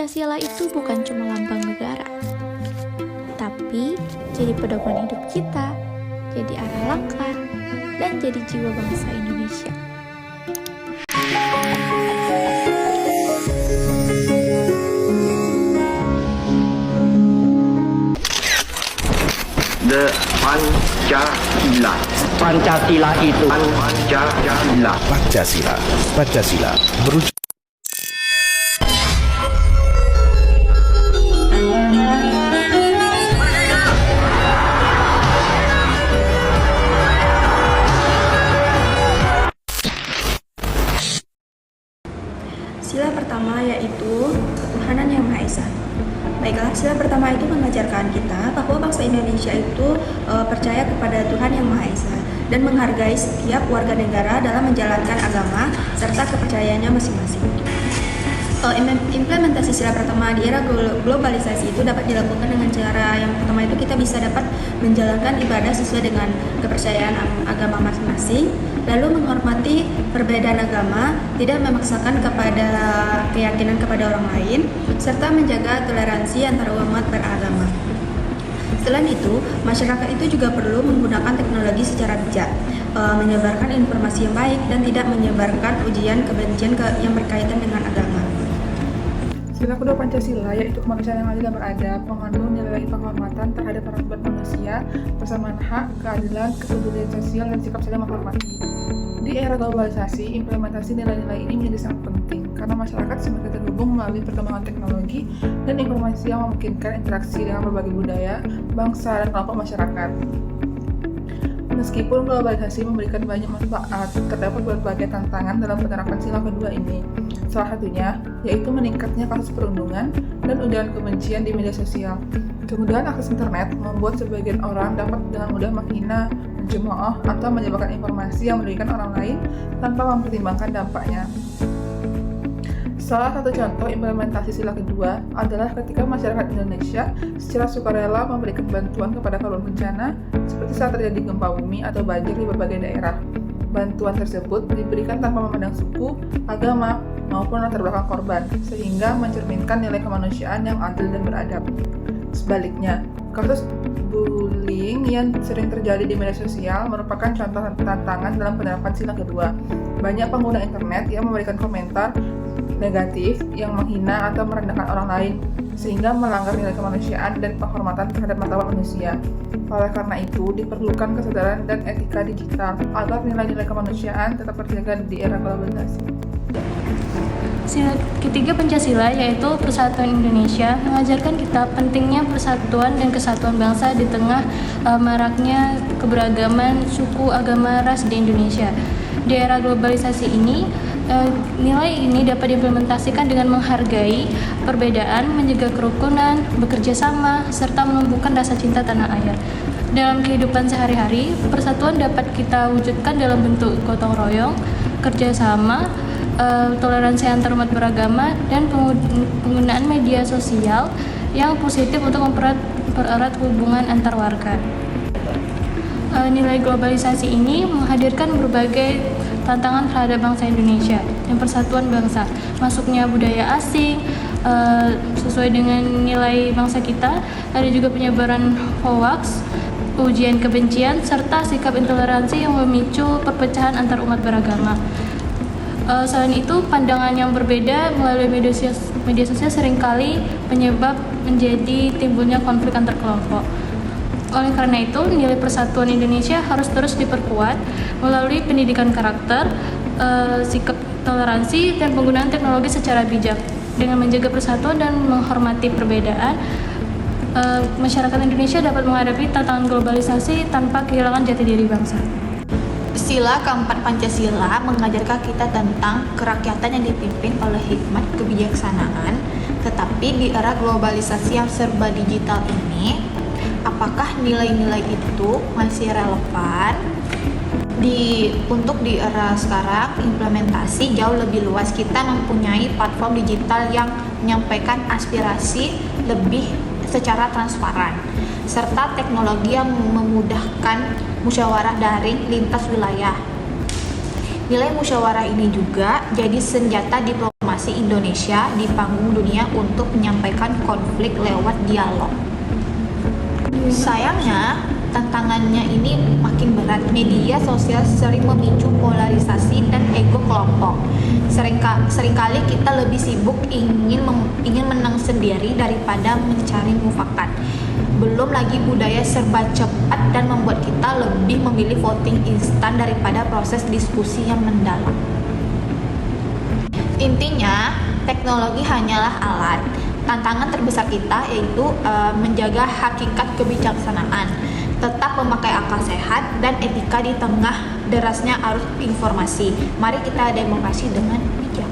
Pancasila itu bukan cuma lambang negara, tapi jadi pedoman hidup kita, jadi arah langkah, dan jadi jiwa bangsa Indonesia. The Pancasila. Pancasila itu Pancasila merujuk Sila pertama yaitu ketuhanan yang Maha Esa. Baiklah, sila pertama itu mengajarkan kita bahwa bangsa Indonesia itu percaya kepada Tuhan yang Maha Esa dan menghargai setiap warga negara dalam menjalankan agama serta kepercayaannya masing-masing. Implementasi sila pertama di era globalisasi itu dapat dilakukan dengan cara yang pertama itu kita bisa dapat menjalankan ibadah sesuai dengan kepercayaan agama masing-masing, lalu menghormati perbedaan agama, tidak memaksakan kepada keyakinan kepada orang lain, serta menjaga toleransi antara umat beragama. Selain itu, masyarakat itu juga perlu menggunakan teknologi secara bijak, menyebarkan informasi yang baik dan tidak menyebarkan ujian kebencian yang berkaitan dengan agama. Sila kedua Pancasila yaitu kemanusiaan yang adil dan beradab, mengandung nilai penghormatan terhadap para sumber manusia, persamaan hak, keadilan, kepedulian sosial, dan sikap saling menghormati. Di era globalisasi, implementasi nilai-nilai ini menjadi sangat penting karena masyarakat semakin terhubung melalui perkembangan teknologi dan informasi yang memungkinkan interaksi dengan berbagai budaya, bangsa, dan kelompok masyarakat. Meskipun globalisasi memberikan banyak manfaat, terdapat berbagai tantangan dalam penerapan sila kedua ini. Salah satunya yaitu meningkatnya kasus perundungan dan ujaran kebencian di media sosial. Kemudahan akses internet membuat sebagian orang dapat dengan mudah menghina, mencemooh, atau menyebarkan informasi yang merugikan orang lain tanpa mempertimbangkan dampaknya. Salah satu contoh implementasi sila kedua adalah ketika masyarakat Indonesia secara sukarela memberikan bantuan kepada korban bencana seperti saat terjadi gempa bumi atau banjir di berbagai daerah. Bantuan tersebut diberikan tanpa memandang suku, agama, maupun latar belakang korban, sehingga mencerminkan nilai kemanusiaan yang adil dan beradab. Sebaliknya, kasus bullying yang sering terjadi di media sosial merupakan contoh tantangan dalam penerapan sila kedua. Banyak pengguna internet yang memberikan komentar negatif yang menghina atau merendahkan orang lain, sehingga melanggar nilai kemanusiaan dan penghormatan terhadap martabat manusia. Oleh karena itu, diperlukan kesadaran dan etika digital agar nilai-nilai kemanusiaan tetap terjaga di era globalisasi. Sila ketiga Pancasila yaitu Persatuan Indonesia mengajarkan kita pentingnya persatuan dan kesatuan bangsa di tengah maraknya keberagaman suku, agama, ras di Indonesia. Di era globalisasi ini, nilai ini dapat diimplementasikan dengan menghargai perbedaan, menjaga kerukunan, bekerja sama, serta menumbuhkan rasa cinta tanah air. Dalam kehidupan sehari-hari, persatuan dapat kita wujudkan dalam bentuk gotong royong, kerjasama, toleransi antar umat beragama, dan penggunaan media sosial yang positif untuk mempererat hubungan antar warga. Nilai globalisasi ini menghadirkan berbagai tantangan terhadap bangsa Indonesia dan persatuan bangsa, masuknya budaya asing sesuai dengan nilai bangsa kita, ada juga penyebaran hoax, ujian kebencian, serta sikap intoleransi yang memicu perpecahan antar umat beragama. Selain itu, pandangan yang berbeda melalui media sosial seringkali penyebab menjadi timbulnya konflik antar kelompok. Oleh karena itu, nilai persatuan Indonesia harus terus diperkuat melalui pendidikan karakter, sikap toleransi, dan penggunaan teknologi secara bijak. Dengan menjaga persatuan dan menghormati perbedaan, masyarakat Indonesia dapat menghadapi tantangan globalisasi tanpa kehilangan jati diri bangsa. Sila keempat Pancasila mengajarkan kita tentang kerakyatan yang dipimpin oleh hikmat kebijaksanaan, tetapi di era globalisasi yang serba digital ini, apakah nilai-nilai itu masih relevan? Untuk di era sekarang, implementasi jauh lebih luas. Kita mempunyai platform digital yang menyampaikan aspirasi lebih secara transparan, serta teknologi yang memudahkan musyawarah daring lintas wilayah. Nilai musyawarah ini juga jadi senjata diplomasi diplomasi Indonesia di panggung dunia untuk menyampaikan konflik lewat dialog. Sayangnya, tantangannya ini makin berat. Media sosial sering memicu polarisasi dan ego kelompok. Seringkali kita lebih sibuk ingin menang sendiri daripada mencari mufakat. Belum lagi budaya serba cepat dan membuat kita lebih memilih voting instan daripada proses diskusi yang mendalam. Intinya, teknologi hanyalah alat. Tantangan terbesar kita yaitu menjaga hakikat kebijaksanaan, tetap memakai akal sehat dan etika di tengah derasnya arus informasi. Mari kita demokrasi dengan bijak.